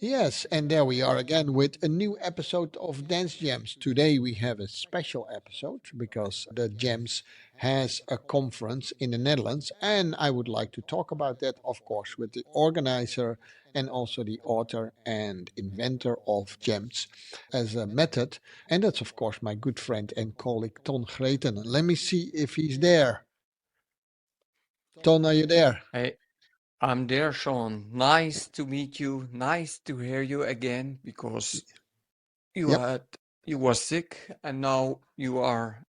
Yes, and there we are again with a new episode of Dance Jams. Today we have a special episode because the Jams has a conference in the Netherlands, and I would like to talk about that, of course, with the organizer and also the author and inventor of Jams as a method. And that's, of course, my good friend and colleague Ton Greten. Let me see if he's there. Ton, are you there? Hey, I'm there, Sean. Nice to meet you. Nice to hear you again because you Yep. had you were sick and now you are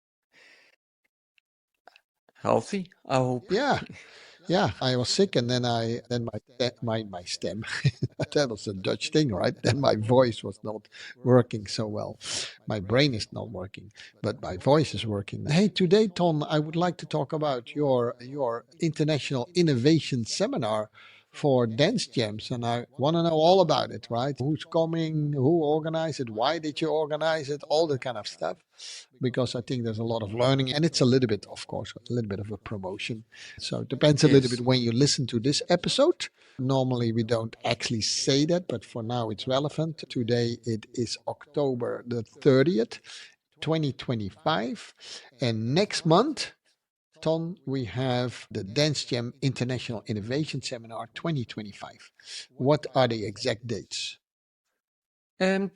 healthy, I hope. Yeah. Yeah, I was sick, and then my stem, that was a Dutch thing, right? Then my voice was not working so well. My brain is not working, but my voice is working. Hey, today, Ton, I would like to talk about your international innovation seminar for dance jams, and I want to know all about it. Right? Who's coming? Who organized it? Why did you organize it? All that kind of stuff, because I think there's a lot of learning, and it's a little bit, of course, a little bit of a promotion. So it depends a little bit Yes. when you listen to this episode. Normally we don't actually say that, but for now it's relevant. Today it is October the 30th, 2025. And next month, Ton, we have the Dance Jam International Innovation Seminar 2025. What are the exact dates? Um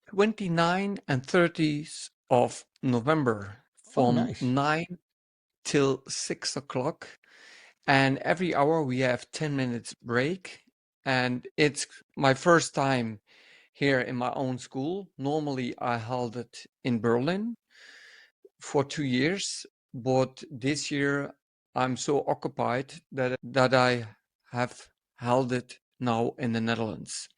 29 and 30th of November Oh, from nice. 9 till 6 o'clock. And every hour we have 10 minutes break. And it's my first time here in my own school. Normally I held it in Berlin for 2 years, but this year I'm so occupied that I have held it now in the Netherlands.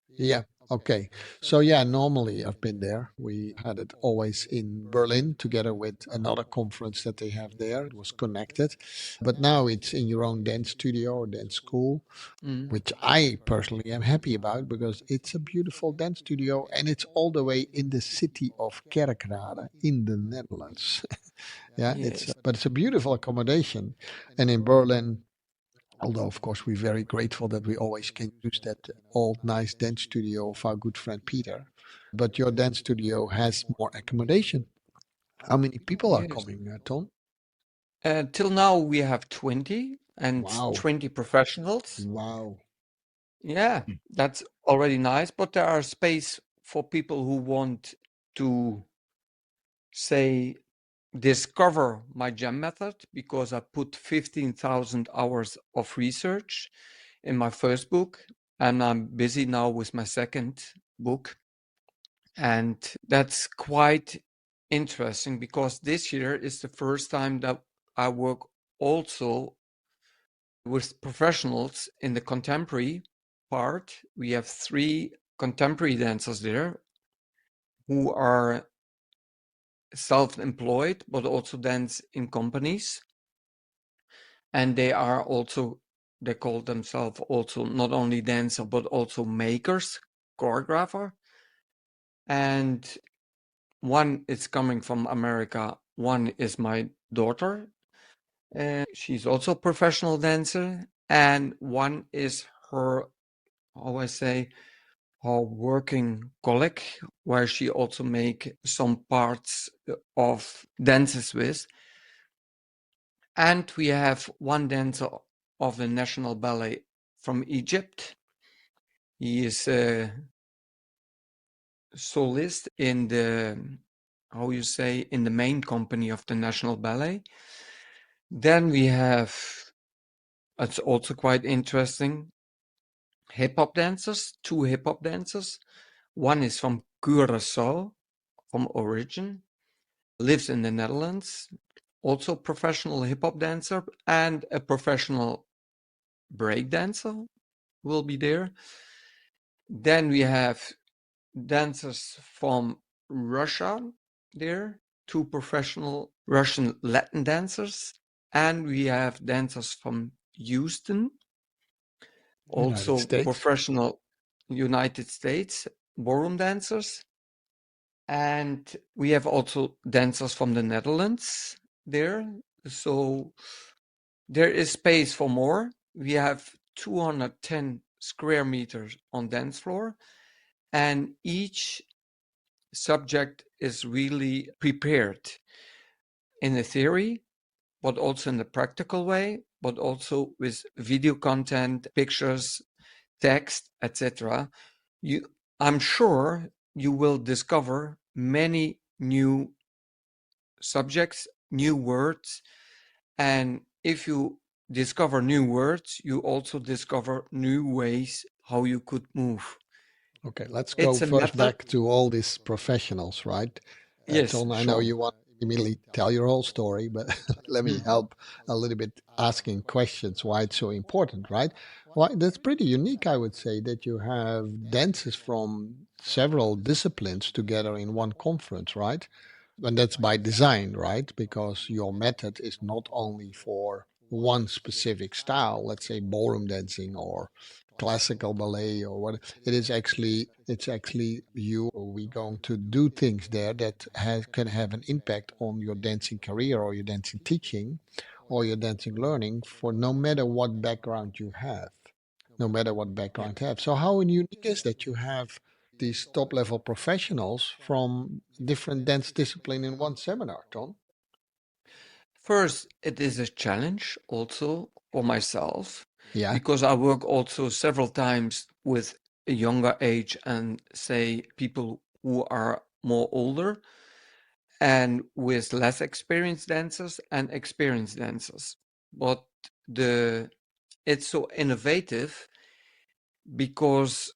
Yeah. Okay. So yeah, normally I've been there. We had it always in Berlin together with another conference that they have there. It was connected. But now it's in your own dance studio or dance school, Mm. which I personally am happy about because it's a beautiful dance studio and it's all the way in the city of Kerkrade in the Netherlands. Yeah, Yes. but it's a beautiful accommodation. And in Berlin, although, of course, we're very grateful that we always can use that old, nice dance studio of our good friend Peter. But your dance studio has more accommodation. How many people are Yes. coming, Tom? Till now we have 20 and Wow. 20 professionals. Wow. Yeah, that's already nice, but there are space for people who want to say discover my jam method because I put 15,000 hours of research in my first book and I'm busy now with my second book. And that's quite interesting because this year is the first time that I work also with professionals in the contemporary part. We have 3 contemporary dancers there who are self-employed but also dance in companies. And they call themselves also not only dancer but also makers, choreographer. And one is coming from America, one is my daughter, she's also a professional dancer, and one is her, how I say, her working colleague, where she also make some parts of dances with. And we have one dancer of the National Ballet from Egypt. He is a solist in the, how you say, in the main company of the National Ballet. Then we have, it's also quite interesting, hip hop dancers, 2 hip hop dancers. One is from Curaçao, from origin, lives in the Netherlands, also professional hip hop dancer and a professional break dancer will be there. Then we have dancers from Russia there, 2 professional Russian Latin dancers, and we have dancers from Houston, United also States. professional United States ballroom dancers. And we have also dancers from the Netherlands there. So there is space for more. We have 210 square meters on dance floor, and each subject is really prepared in the theory, but also in the practical way, but also with video content, pictures, text, etc. You, I'm sure you will discover many new subjects, new words, and if you discover new words, you also discover new ways how you could move. Okay, let's go It's a first method. back to all these professionals, right? Yes, Ton, I know sure. you want to immediately tell your whole story, but let me Hmm. help a little bit asking questions why it's so important, right? Why that's pretty unique, I would say, that you have dancers from several disciplines together in one conference, right? And that's by design, right? Because your method is not only for one specific style, let's say ballroom dancing or classical ballet or what. It's actually you or we going to do things there that can have an impact on your dancing career or your dancing teaching or your dancing learning for no matter what background you have, no matter what Yeah. background you have. So how unique is that you have these top level professionals from different dance discipline in one seminar, Tom? First, it is a challenge also for myself Yeah. because I work also several times with a younger age and say people who are more older and with less experienced dancers and experienced dancers. But the it's so innovative because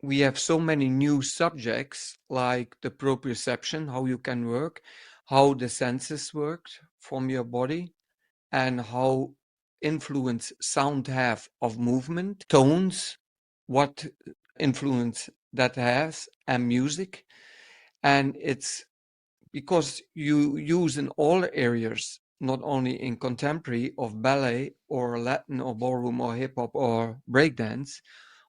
we have so many new subjects like the proprioception, how you can work, how the senses work from your body, and how influence sound have of movement, tones, what influence that has, and music. And it's because you use in all areas, not only in contemporary of ballet or Latin or ballroom or hip hop or breakdance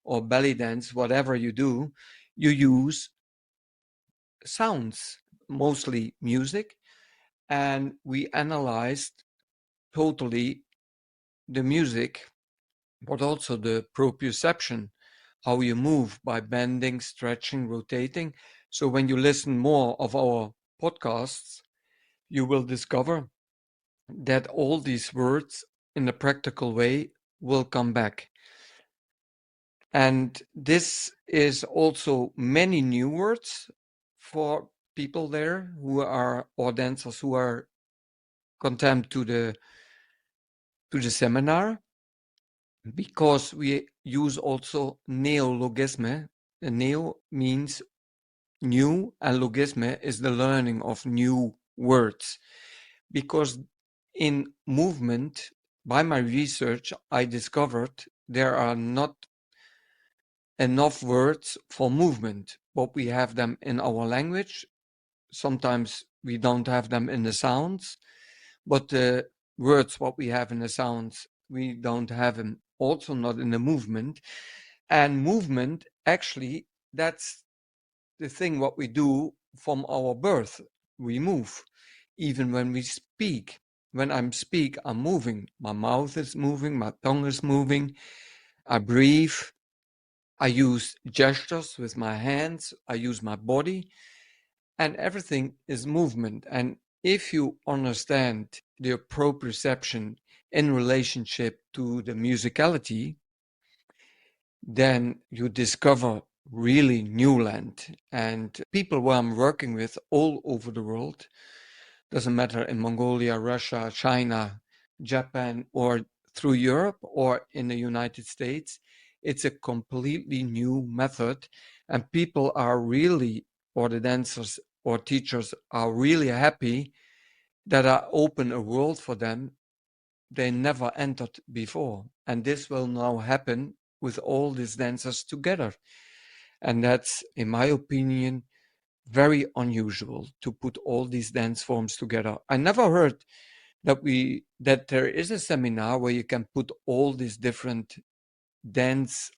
or belly dance, whatever you do, you use sounds, mostly music. And we analyzed totally the music, but also the proprioception, how you move by bending, stretching, rotating. So when you listen more of our podcasts, you will discover that all these words in a practical way will come back. And this is also many new words for people there who are or dancers who are contempt to the seminar because we use also neologisme. Neo means new and logisme is the learning of new words because in movement, by my research, I discovered there are not enough words for movement, but we have them in our language. Sometimes we don't have them in the sounds, but the words what we have in the sounds, we don't have them also not in the movement. And movement, actually, that's the thing what we do from our birth. We move. Even when we speak. When I speak, I'm moving. My mouth is moving, my tongue is moving. I breathe. I use gestures with my hands. I use my body. And everything is movement. And if you understand the proprioception in relationship to the musicality, then you discover really new land. And people who I'm working with all over the world, doesn't matter in Mongolia, Russia, China, Japan, or through Europe or in the United States, it's a completely new method. And people are really, or the dancers or teachers are really happy that I open a world for them they never entered before. And this will now happen with all these dancers together. And that's, in my opinion, very unusual to put all these dance forms together. I never heard that there is a seminar where you can put all these different dance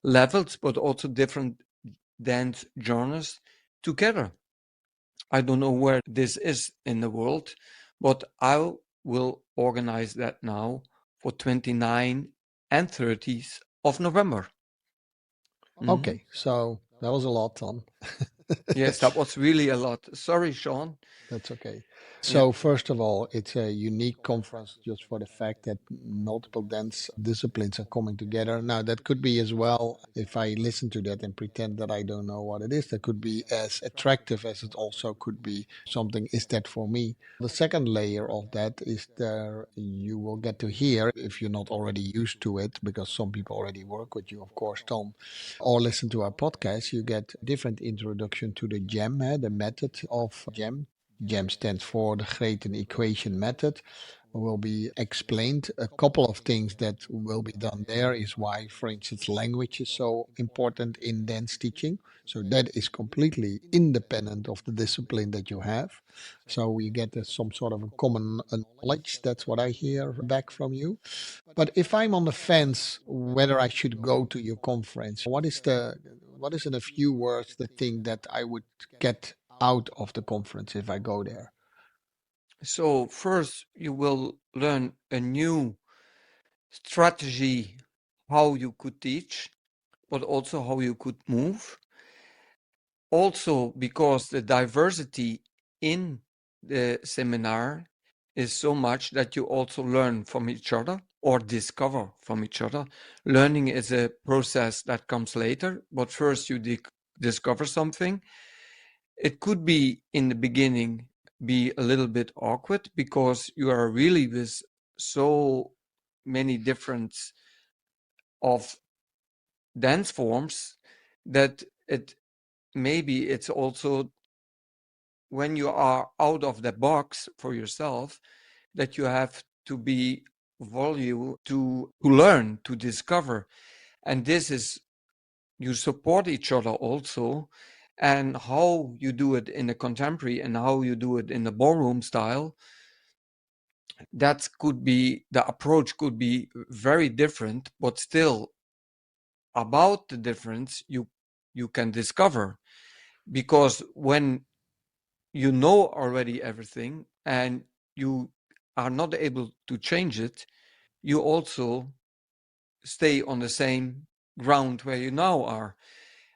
levels, but also different dance genres together. I don't know where this is in the world, but I will organize that now for 29 and 30th of November. Mhm. Okay, so that was a lot, Tom. Yes, that was really a lot. Sorry, Sean. That's okay. Yeah. So, first of all, it's a unique conference just for the fact that multiple dance disciplines are coming together. Now, that could be as well, if I listen to that and pretend that I don't know what it is, that could be as attractive as it also could be something, is that for me? The second layer of that is there you will get to hear, if you're not already used to it, because some people already work with you, of course, Tom, or listen to our podcast, you get different introduction to the GEM, the method of GEM. GEM stands for the Greten equation method. Will be explained. A couple of things that will be done there is why, for instance, language is so important in dance teaching. So that is completely independent of the discipline that you have. So we get some sort of a common knowledge. That's what I hear back from you. But if I'm on the fence whether I should go to your conference, what is in a few words the thing that I would get out of the conference if I go there? So first, you will learn a new strategy how you could teach, but also how you could move. Also, because the diversity in the seminar is so much that you also learn from each other or discover from each other. Learning is a process that comes later, but first you discover something. It could be in the beginning be a little bit awkward because you are really with so many different of dance forms that it maybe it's also when you are out of the box for yourself that you have to be volume to learn to discover, and this is you support each other also, and how you do it in a contemporary and how you do it in the ballroom style, that could be the approach could be very different, but still about the difference you can discover, because when you know already everything and you are not able to change it, you also stay on the same ground where you now are.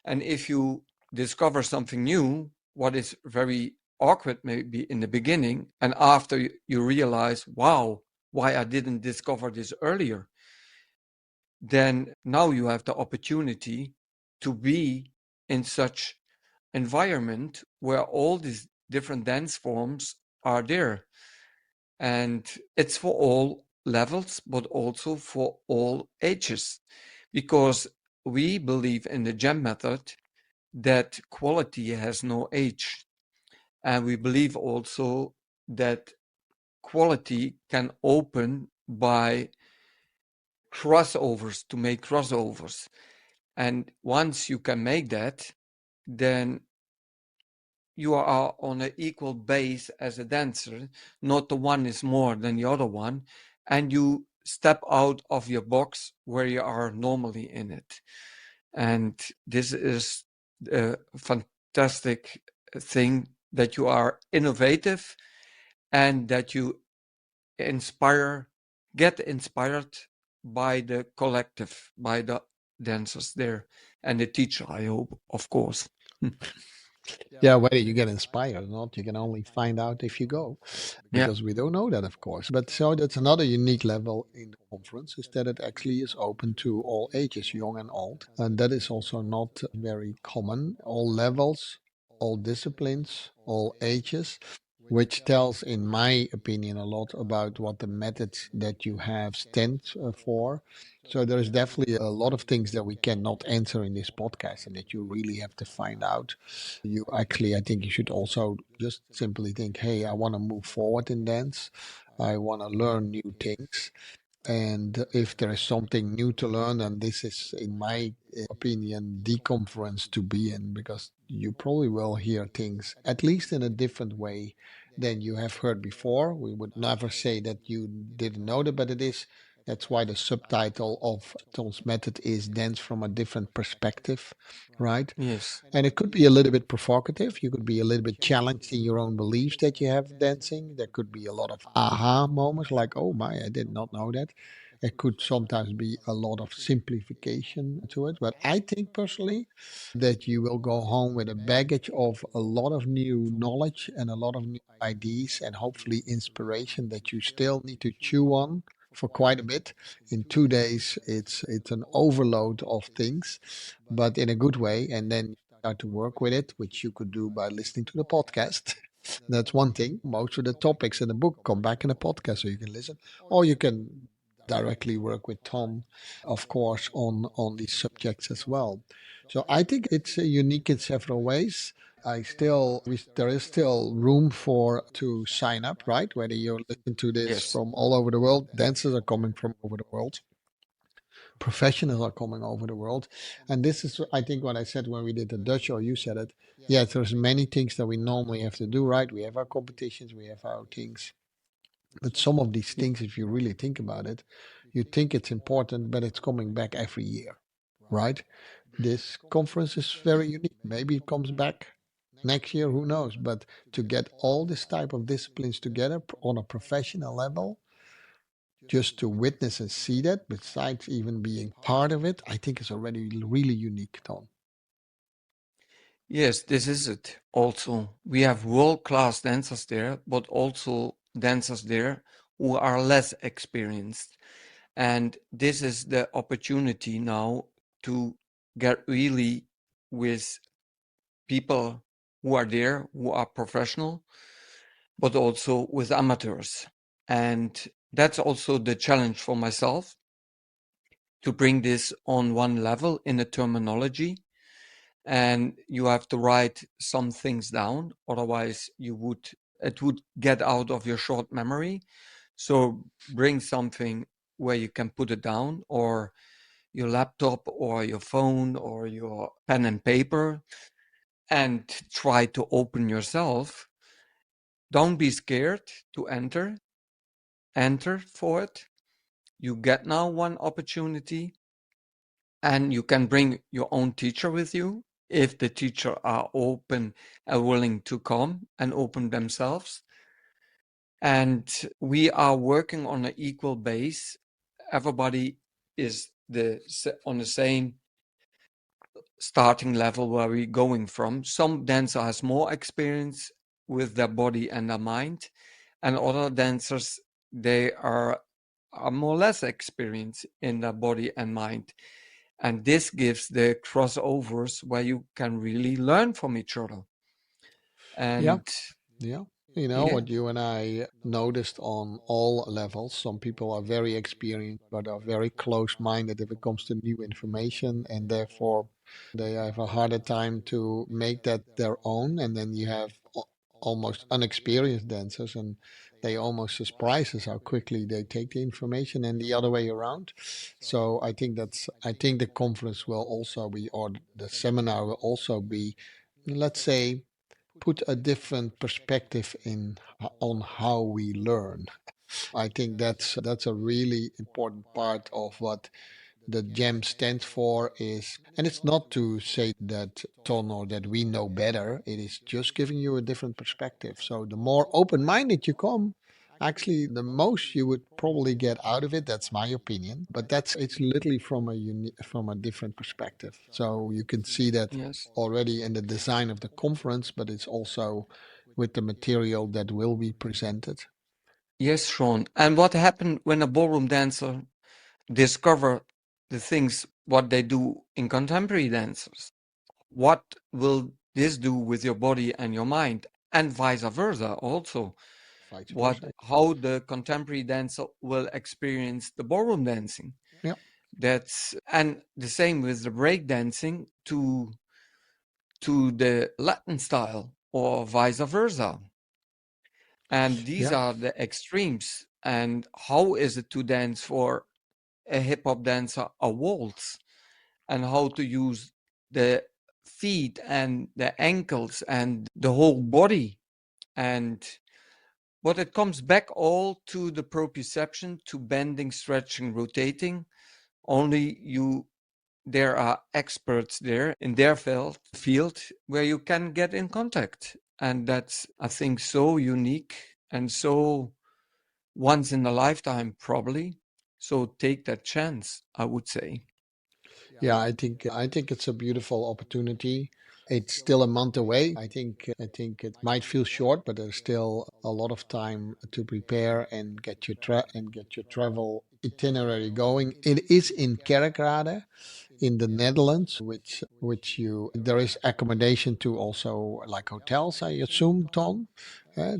And if you discover something new, what is very awkward maybe in the beginning, and after you realize, wow, why I didn't discover this earlier, then now you have the opportunity to be in such environment where all these different dance forms are there. And it's for all levels, but also for all ages, because we believe in the GEM method that quality has no age. And we believe also that quality can open by crossovers to make crossovers. And once you can make that, then you are on an equal base as a dancer, not the one is more than the other one, and you step out of your box where you are normally in it. And this is a fantastic thing that you are innovative and that you inspire, get inspired by the collective, by the dancers there and the teacher, I hope, of course. Yeah, whether you get inspired or not, you can only find out if you go, Yeah. because we don't know that, of course. But so that's another unique level in the conference is that it actually is open to all ages, young and old. And that is also not very common. All levels, all disciplines, all ages, which tells, in my opinion, a lot about what the methods that you have stand for. So there is definitely a lot of things that we cannot answer in this podcast and that you really have to find out. You actually, I think you should also just simply think, hey, I want to move forward in dance. I want to learn new things. And if there is something new to learn, and this is, in my opinion, the conference to be in, because you probably will hear things, at least in a different way than you have heard before. We would never say that you didn't know that, but it is. That's why the subtitle of Tom's method is Dance from a Different Perspective, right? Yes. And it could be a little bit provocative. You could be a little bit challenged in your own beliefs that you have dancing. There could be a lot of aha moments like, oh my, I did not know that. It could sometimes be a lot of simplification to it. But I think personally that you will go home with a baggage of a lot of new knowledge and a lot of new ideas and hopefully inspiration that you still need to chew on for quite a bit. In 2 days, it's an overload of things, but in a good way. And then you start to work with it, which you could do by listening to the podcast. That's one thing. Most of the topics in the book come back in a podcast, so you can listen, or you can directly work with Tom, of course, on these subjects as well. So I think it's unique in several ways. There is still room for to sign up, right? Whether you listen to this Yes. from all over the world, dancers are coming from over the world, professionals are coming over the world, and this is, I think, what I said when we did the Dutch, or you said it. Yes, there's many things that we normally have to do, right? We have our competitions, we have our things, but some of these Y- things, if you really think about it, you think it's important, but it's coming back every year, right? This conference is very unique. Maybe it comes back next year, who knows? But to get all this type of disciplines together on a professional level, just to witness and see that, besides even being part of it, I think is already really unique, Tom. Yes, this is it. Also, we have world-class dancers there, but also dancers there who are less experienced. And this is the opportunity now to get really with people who are there, who are professional, but also with amateurs. And that's also the challenge for myself to bring this on one level in the terminology. And you have to write some things down, otherwise it would get out of your short memory. So bring something where you can put it down, or your laptop or your phone or your pen and paper, and try to open yourself. Don't be scared to enter for it. You get now one opportunity, and you can bring your own teacher with you if the teacher are open and willing to come and open themselves. And we are working on an equal base. Everybody is on the same starting level where we're going from. Some dancer has more experience with their body and their mind, and other dancers, they are more or less experienced in their body and mind. And this gives the crossovers where you can really learn from each other. Yeah, And yeah. You know yeah, what you and I noticed on all levels. Some people are very experienced, but are very close-minded if it comes to new information, and therefore they have a harder time to make that their own. And then you have almost unexperienced dancers, and they almost surprise us how quickly they take the information, and the other way around. So I think the conference will also be, or the seminar will also be, let's say, put a different perspective in on how we learn. I think that's a really important part of what the gem stands for is, and it's not to say that Ton or that we know better. It is just giving you a different perspective. So the more open-minded you come, actually the most you would probably get out of it. That's my opinion, but that's it's literally from a different perspective. So you can see that yes, already in the design of the conference, but it's also with the material that will be presented. yes, Sean. And what happened when a ballroom dancer discover the things what they do in contemporary dancers? What will this do with your body and your mind, and vice versa also? Vice What versa. how the contemporary dancer will experience the ballroom dancing? Yeah. That's and the same with the break dancing to the Latin style, or vice versa. And these Yeah. are the extremes. And how is it to dance for a hip hop dancer a waltz, and how to use the feet and the ankles and the whole body? And but it comes back all to the proprioception, to bending, stretching, rotating. Only you there are experts there in their field where you can get in contact. And that's, I think, so unique and so once in a lifetime, probably. So take that chance, I would say. Yeah, I think it's a beautiful opportunity. It's still a month away. I think it might feel short, but there's still a lot of time to prepare and get your travel itinerary going. It is in Kerkrade in the Netherlands, which you there is accommodation to also like hotels, I assume, Tom.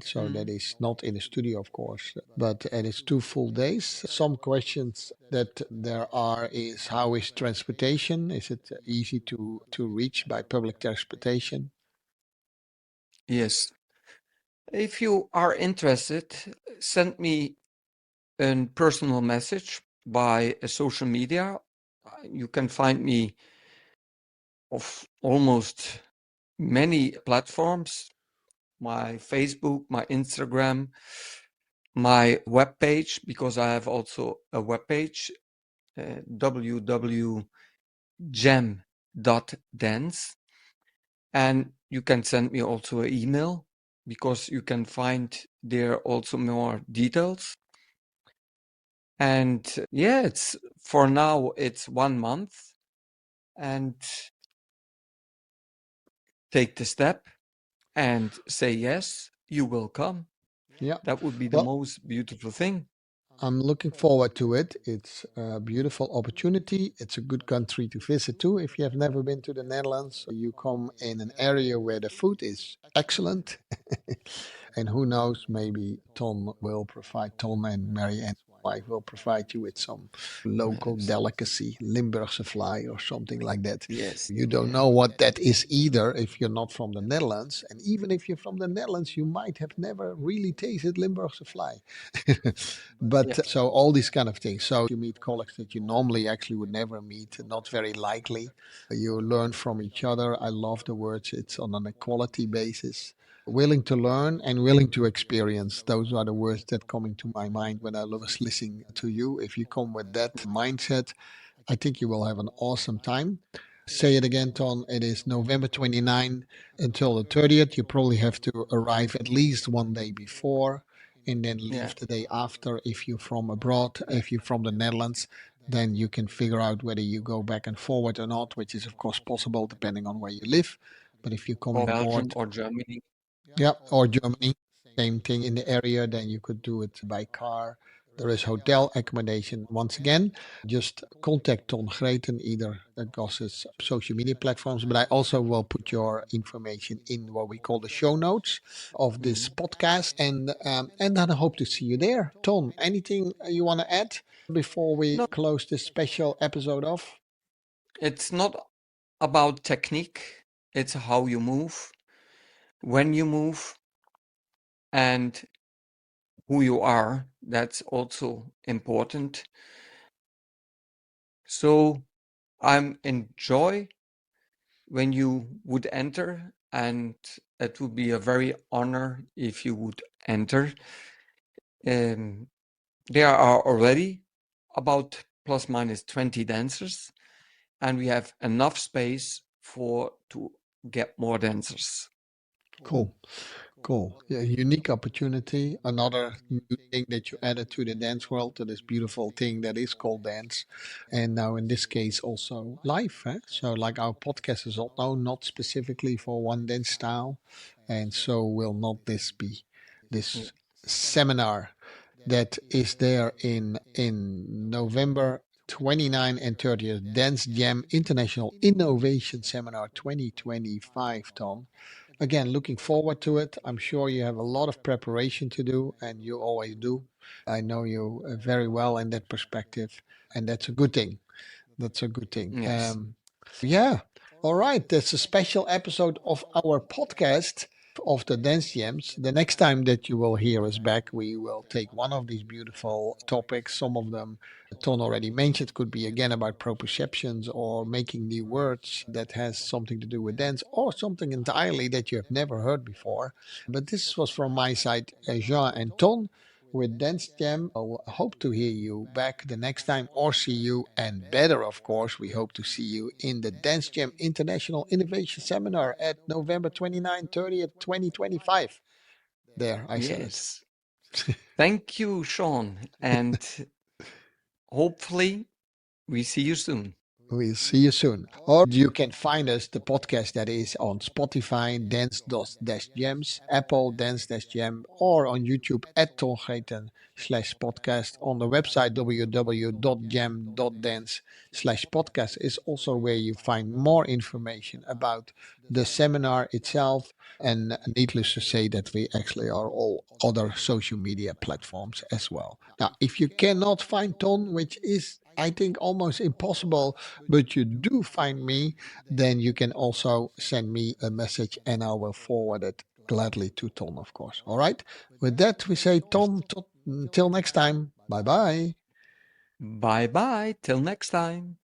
So Mm. that is not in the studio, of course, but it is 2 full days. Some questions that there are is how is transportation? Is it easy to reach by public transportation? Yes. If you are interested, send me a personal message by a social media. You can find me of almost many platforms, my Facebook, my Instagram, my webpage, because I have also a webpage, www.gem.dance. And you can send me also an email because you can find there also more details. And yeah, it's for now, it's 1 month, and take the step and say yes, you will come. Yeah. That would be the Well, most beautiful thing. I'm looking forward to it. It's a beautiful opportunity. It's a good country to visit too. If you have never been to the Netherlands, you come in an area where the food is excellent. And who knows, maybe Tom and Mary Ann's wife will provide you with some local Yes, delicacy, Limburgse fly or something like that. yes, You don't know what that is either if you're not from the Netherlands. And even if you're from the Netherlands, you might have never really tasted Limburgse fly. But yes, so all these kind of things. So you meet colleagues that you normally actually would never meet, not very likely. You learn from each other. I love the words. It's on an equality basis. Willing to learn and willing to experience. Those are the words that come into my mind when I was listening to you. If you come with that mindset, I think you will have an awesome time. Say it again, Ton. It is November 29 until the 30th. You probably have to arrive at least one day before and then yeah. leave the day after. If you're from abroad, if you're from the Netherlands, then you can figure out whether you go back and forward or not, which is, of course, possible depending on where you live. But if you're Or coming Belgium aboard, or Germany. yeah, or Germany, same thing in the area, then you could do it by car. There is hotel accommodation. Once again, just contact Ton Greten either across his social media platforms, but I also will put your information in what we call the show notes of this Mhm. podcast, and then I hope to see you there. Ton, anything you want to add before we No, close this special episode off? it's not about technique, it's how you move, when you move, and who you are. That's also important. So I'm enjoy when you would enter, and it would be a very honor if you would enter. Um, there are already about plus minus 20 dancers, and we have enough space for to get more dancers. Cool. Cool. Yeah, unique opportunity. Another new thing that you added to the dance world, to this beautiful thing that is called dance. And now in this case also live. So like our podcast is also not specifically for one dance style. And so will not this be Yeah. this seminar that is there in November 29 and 30th, Dance Jam International Innovation Seminar 2025, Tom. Again, looking forward to it. I'm sure you have a lot of preparation to do, and you always do. I know you very well in that perspective, and that's a good thing. That's a good thing. Yes. Yeah. All right. That's a special episode of our podcast of the Dance Jams. The next time that you will hear us back, we will take one of these beautiful topics. Some of them Ton already mentioned could be again about proprioceptions or making new words that has something to do with dance or something entirely that you have never heard before. But this was from my side, Jean and Ton with Dance Jam. I hope to hear you back the next time or see you. And better, of course, we hope to see you in the Dance Jam International Innovation Seminar at November 29th, 30th, 2025. There, I said it. Yes. Thank you, Sean. And hopefully we see you soon. We'll see you soon. Or you can find us, the podcast that is on Spotify, Dance-Gems, Apple Dance-Gem, or on YouTube at Greten/podcast. On the website www.gem.dance/podcast is also where you find more information about the seminar itself. And needless to say that we actually are all other social media platforms as well. Now, if you cannot find Ton, which is I think almost impossible, but you do find me, then you can also send me a message and I will forward it gladly to Ton, of course. All right. With that, we say, Ton, till next time. Bye bye. Bye bye. Till next time.